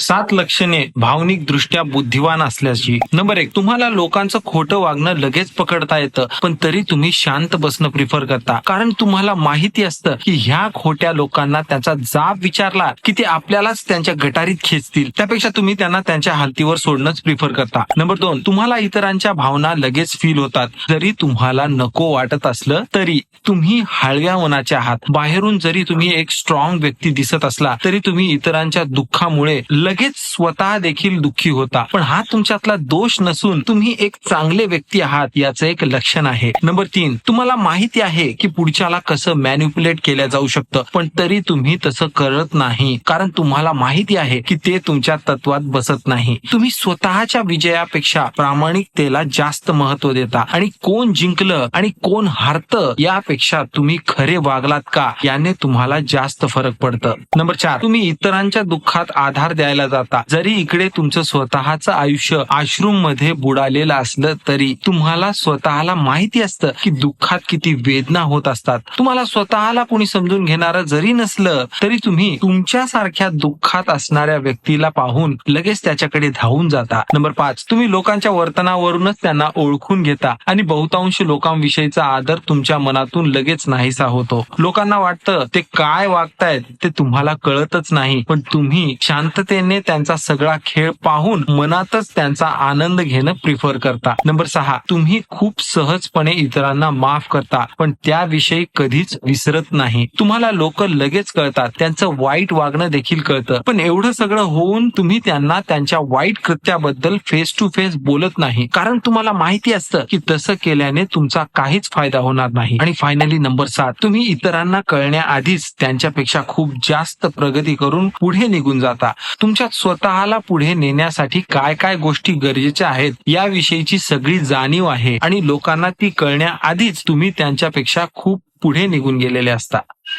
7 लक्षणे भावनिक दृष्ट्या बुद्धिवान असल्याची. नंबर 1, तुम्हाला लोकांचं खोटं वागणं लगेच पकडता येतं, पण तरी तुम्ही शांत बसणं प्रिफर करता, कारण तुम्हाला माहिती असतं की ह्या खोट्या लोकांना त्याचा जाब विचारला की ते आपल्यालाच त्यांच्या गटारीत खेचतील. त्यापेक्षा तुम्ही त्यांना त्यांच्या हालतीवर सोडणंच प्रिफर करता. नंबर 2, तुम्हाला इतरांच्या भावना लगेच फील होतात. जरी तुम्हाला नको वाटत असलं तरी तुम्ही हळव्या मनाचे आहात. बाहेरून जरी तुम्ही एक स्ट्रॉंग व्यक्ती दिसत असला तरी तुम्ही इतरांच्या दुःखामुळे लगेच स्वतः देखील दुःखी होता. पण हा तुमच्यातला दोष नसून तुम्ही एक चांगले व्यक्ती आहात याचं एक लक्षण आहे. नंबर 3, तुम्हाला माहिती आहे की पुढच्याला कसं मॅनिप्युलेट केलं जाऊ शकतं, पण तरी तुम्ही तसं करत नाही, कारण तुम्हाला माहिती आहे की ते तुमच्या तत्वात बसत नाही. तुम्ही स्वतःच्या विजयापेक्षा प्रामाणिकतेला जास्त महत्व देता आणि कोण जिंकलं आणि कोण हारतं यापेक्षा तुम्ही खरे वागलात का याने तुम्हाला जास्त फरक पडतं. नंबर 4, तुम्ही इतरांच्या दुःखात आधार द्यायला जाता. जरी इकडे तुमचं स्वतःचं आयुष्य मध्ये बुडालेलं असलं तरी तुम्हाला स्वतःला माहिती असतं की दुःखात किती वेदना होत असतात. तुम्हाला स्वतःला कोणी समजून घेणारं जरी नसलं तरी तुम्ही तुमच्यासारख्या दुःखात असणाऱ्या व्यक्तीला पाहून लगेच त्याच्याकडे धावून जाता. नंबर 5, तुम्ही लोकांच्या वर्तनावरूनच त्यांना ओळखून घेता आणि बहुतांश लोकांविषयीचा आदर तुमच्या मनातून लगेच नाहीसा होतो. लोकांना वाटतं ते काय वागतायत ते तुम्हाला कळतच नाही, पण तुम्ही शांततेने त्यांचा सगळा खेळ पाहून मनातच त्यांचा आनंद घेणं प्रिफर करता. नंबर 6, तुम्ही खूप सहजपणे इतरांना माफ करता, पण त्याविषयी कधीच विसरत नाही. तुम्हाला लोक लगेच कळतात, त्यांचं वाईट वागणं देखील कळतं, पण एवढं सगळं होऊन तुम्ही त्यांना त्यांच्या वाईट कृत्याबद्दल फेस टू फेस बोलत नाही, कारण तुम्हाला माहिती असतं की तसं केल्याने तुमचा काहीच फायदा होणार नाही. आणि फायनली नंबर 7, तुम्ही इतरांना कळण्याआधीच त्यांच्यापेक्षा खूप जास्त प्रगती करून पुढे निघून जाता. तुमच्या स्वतःला पुढे नेण्यासाठी काय काय गोष्टी गरजेच्या आहेत याविषयीची सगळी जाणीव आहे आणि लोकांना ती कळण्याआधीच तुम्ही त्यांच्यापेक्षा खूप पुढे निघून गेलेले असता.